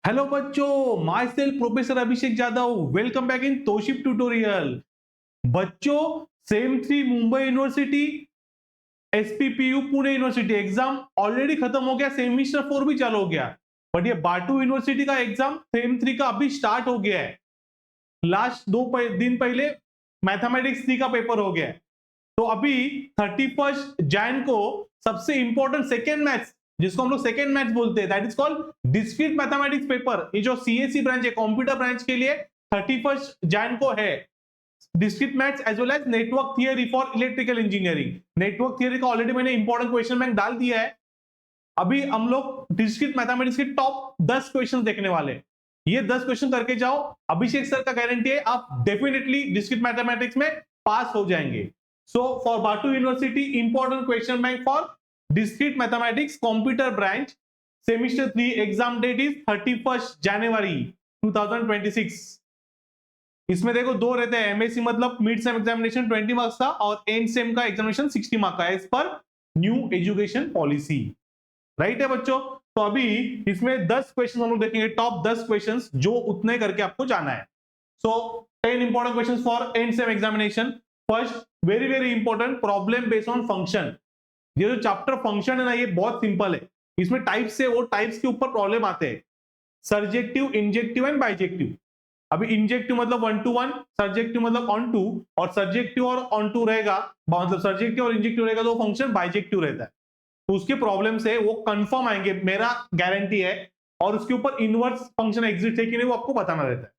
Hello बच्चों, myself professor Abhishek Jadhav. Welcome back in तोशिप tutorial. बच्चों, sem three Mumbai university, SPPU Pune university exam already खत्म हो गया, सेमिस्टर 4 भी चालू हो गया। बट ये बाटू यूनिवर्सिटी का एग्जाम सेम 3 का अभी स्टार्ट हो गया है। लास्ट दिन पहले मैथमेटिक्स 3 का पेपर हो गया है। तो अभी 31 जैन को सबसे इंपॉर्टेंट सेकेंड मैथ्स, जिसको हम लोग सेकेंड मैथ्स बोलते हैं, that is called discrete mathematics paper. ये जो सीएससी ब्रांच है, कंप्यूटर ब्रांच के लिए 31 जैन को है discrete maths as well as network theory for electrical engineering. Network theory का ऑलरेडी मैंने इंपॉर्टेंट क्वेश्चन बैंक डाल दिया है। अभी हम लोग डिस्क्रीट मैथमेटिक्स के टॉप 10 क्वेश्चन देखने वाले हैं। ये 10 क्वेश्चन करके जाओ, अभिषेक सर का गारंटी है आप डेफिनेटली डिस्क्रीट मैथमेटिक्स में पास हो जाएंगे। So for Batu University, important question bank for discrete mathematics computer branch, semester 3 exam date is 31st January 2026। इसमें देखो दो रहते हैं, एमएससी मतलब मिड सेम एग्जामिनेशन 20 मार्क्स का और एंड सेम का एग्जामिनेशन 60 मार्क्स का, as per new education policy. Right है बच्चों। तो अभी इसमें 10 क्वेश्चन हम लोग देखेंगे, टॉप 10 क्वेश्चंस जो उतने करके आपको जाना है। सो 10 important questions for and same examination. First, very very important, problem based on function. ये जो चैप्टर फंक्शन है ना, ये बहुत सिंपल है। इसमें टाइप्स से वो टाइप्स के ऊपर प्रॉब्लम आते हैं, सर्जेक्टिव, इंजेक्टिव एंड बाइजेक्टिव। अभी इंजेक्टिव मतलब 1 to 1, सर्जेक्टिव मतलब ऑन टू, और सर्जेक्टिव और ऑन टू रहेगा, मतलब सर्जेक्टिव और इंजेक्टिव रहेगा तो फंक्शन बाइजेक्टिव रहता है। तो उसके प्रॉब्लम से वो कंफर्म आएंगे, मेरा गारंटी है। और उसके ऊपर इनवर्स फंक्शन एग्जिस्ट है कि नहीं वो आपको बताना रहता है।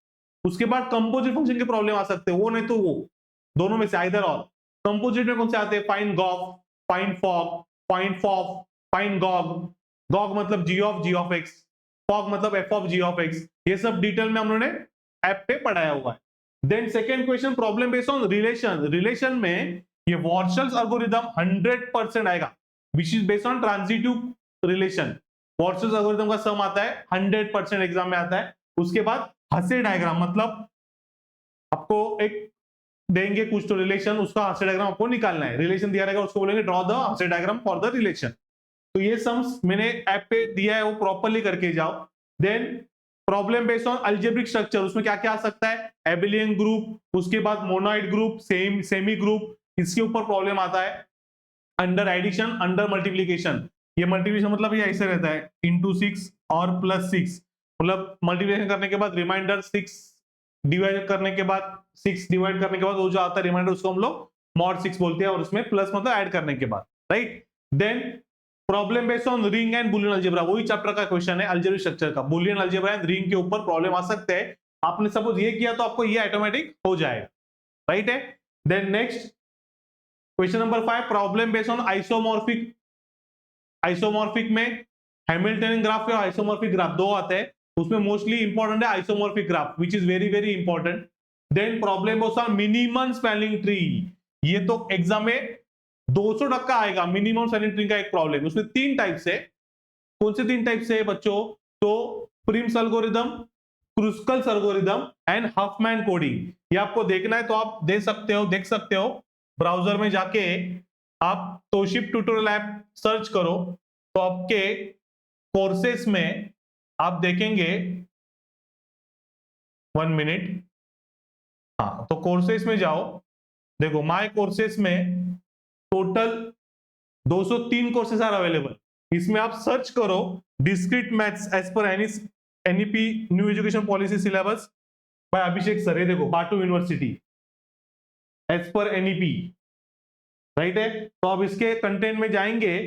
उसके बाद कंपोजिट फंक्शन के प्रॉब्लम आ सकते हैं, वो नहीं तो वो, दोनों में से आइदर और। कंपोजिट में कौन से आते हैं? Find gog, find fog, find fof, find gog. Gog मतलब जी ऑफ एक्स, फॉग मतलब f of g of x. ये सब डिटेल में हम लोगों ने ऐप पे पढ़ाया हुआ है। Then second question, problem based on relation. Relation में ये वॉर्शल्स एल्गोरिथम 100% आएगा, which is based on transitive relation. Warshall's algorithm का सम आता है 100% एग्जाम में आता है। उसके बाद हसे डायग्राम, मतलब आपको एक देंगे कुछ तो रिलेशन, उसका हसे डायग्राम आपको निकालना है। रिलेशन दिया रहेगा, उसको बोलेंगे ड्रॉ द हसे डायग्राम फॉर द रिलेशन। तो ये सम्स मैंने ऐप पे दिया है, वो प्रॉपर्ली करके जाओ। Then problem based on algebraic structure, उसमें क्या क्या आ सकता है? एबिलियन ग्रुप, उसके बाद मोनोइड ग्रुप, सेमी ग्रुप, इसके ऊपर प्रॉब्लम आता है। Under addition, under multiplication. ये मल्टीप्लीकेशन मतलब ये ऐसे रहता है, इंटू 6 और +6, मतलब मल्टीप्लीकेशन करने के बाद रिमाइंडर 6, डिवाइड करने के बाद 6, डिवाइड करने के बाद वो जो आता है रिमाइंडर, उसको हम लोग मॉड 6 बोलते हैं, और उसमें प्लस मतलब ऐड करने के बाद, right. Then problem based on ring and boolean algebra, वही चैप्टर का क्वेश्चन है अलजेब्रिक स्ट्रक्चर का। बुलियन अलजेब्रा एंड रिंग के ऊपर प्रॉब्लम आ सकते हैं। आपने सपोज ये किया तो आपको ये ऑटोमेटिक हो जाएगा, राइट है। Then next question number 5, problem based on isomorphic. Isomorphic में हैमिल्टनियन ग्राफ या आइसोमॉर्फिक ग्राफ दो आते हैं, उसमें मोस्टली इंपॉर्टेंट है isomorphic graph, which is very very important. Then problem of minimum spanning tree, ये तो एग्जाम में 200% आएगा। मिनिमम स्पैनिंग ट्री का एक प्रॉब्लम, उसमें 3 टाइप से। कौन से 3 टाइप से बच्चों? तो Prim's algorithm, Kruskal's algorithm and Huffman coding. ये आपको देखना है तो आप देख सकते हो ब्राउजर में जाके आप तोशिप ट्यूटोरियल ऐप सर्च करो, तो आपके कोर्सेस में आप देखेंगे, 1 मिनट, हाँ, तो कोर्सेस में जाओ, देखो माय कोर्सेस में टोटल 203 कोर्सेस आर अवेलेबल। इसमें आप सर्च करो discrete maths as per NEP new education policy syllabus by Abhishek sir. ये देखो BATU university as per NEP, right है। तो आप इसके कंटेंट में जाएंगे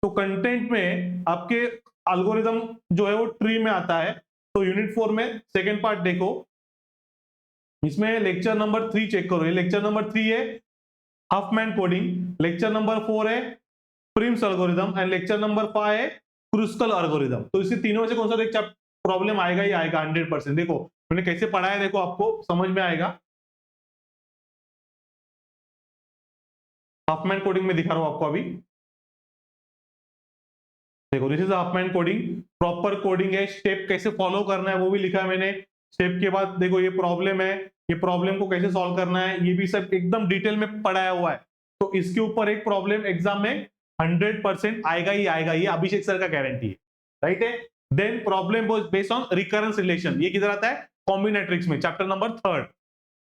तो कंटेंट में आपके एल्गोरिथम जो है वो ट्री में आता है। तो यूनिट 4 में सेकेंड पार्ट देखो, इसमें लेक्चर नंबर 3 चेक करो। ये लेक्चर नंबर 3 है हफमैन कोडिंग, लेक्चर नंबर 4 है Prim's algorithm and lecture number 5 है क्रुस्कल एल्गोरिथम। तो इसके तीनों में से कौन सा एक प्रॉब्लम आएगा ही आएगा 100%। देखो मैंने कैसे पढ़ाया, देखो आपको समझ में आएगा। हफमैन कोडिंग में दिखा रहा हूं आपको अभी, देखो this is Huffman coding, proper coding है, स्टेप कैसे फॉलो करना है वो भी लिखा है मैंने। स्टेप के बाद देखो ये प्रॉब्लम है, ये प्रॉब्लम को कैसे सॉल्व करना है ये भी सब एकदम डिटेल में पढ़ाया हुआ है। तो इसके ऊपर एक प्रॉब्लम एग्जाम में 100% आएगा ही आएगा, ये अभिषेक सर का गारंटी है, राइट है। Then problem based on recurrence relation, ये किधर आता है? कॉम्बिनेट्रिक्स में, chapter number 3।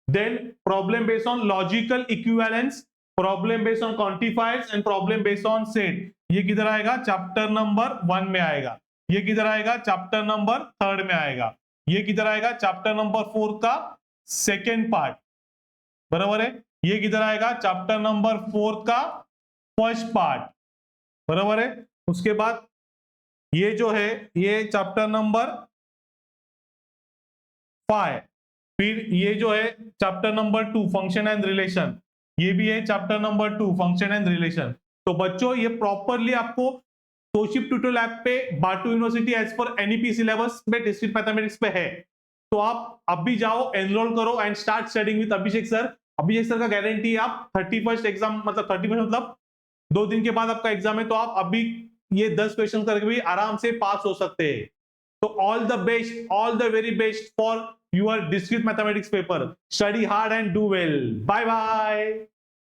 Then problem based on logical equivalence, problem based on quantifiers and problem based on set, ये किधर आएगा? चैप्टर नंबर 1 में आएगा। ये किधर आएगा? चैप्टर नंबर 3 में आएगा। ये किधर आएगा? चैप्टर नंबर 4 का सेकेंड पार्ट, बराबर है। ये किधर आएगा? चैप्टर नंबर 4 का फर्स्ट पार्ट, बराबर है। उसके बाद ये जो है ये चैप्टर नंबर 5, फिर ये जो है chapter number 2 function and relation, ये भी है chapter number 2 function and relation. तो बच्चों ये प्रॉपरली आपको तोशिब ट्यूटोरियल ऐप पे BATU university as per NEP syllabus में डिस्क्रीट मैथमेटिक्स पे है। तो आप अभी जाओ, एनरोल करो and start studying with Abhishek sir. Abhishek sir का गारंटी है आप 31st एग्जाम, मतलब 31st मतलब 2 दिन के बाद आपका एग्जाम है, तो आप अभी ये 10 क्वेश्चन करके भी आराम से पास हो सकते हैं। तो all the best, all the very best for your discrete mathematics paper. Study hard and do well. Bye bye.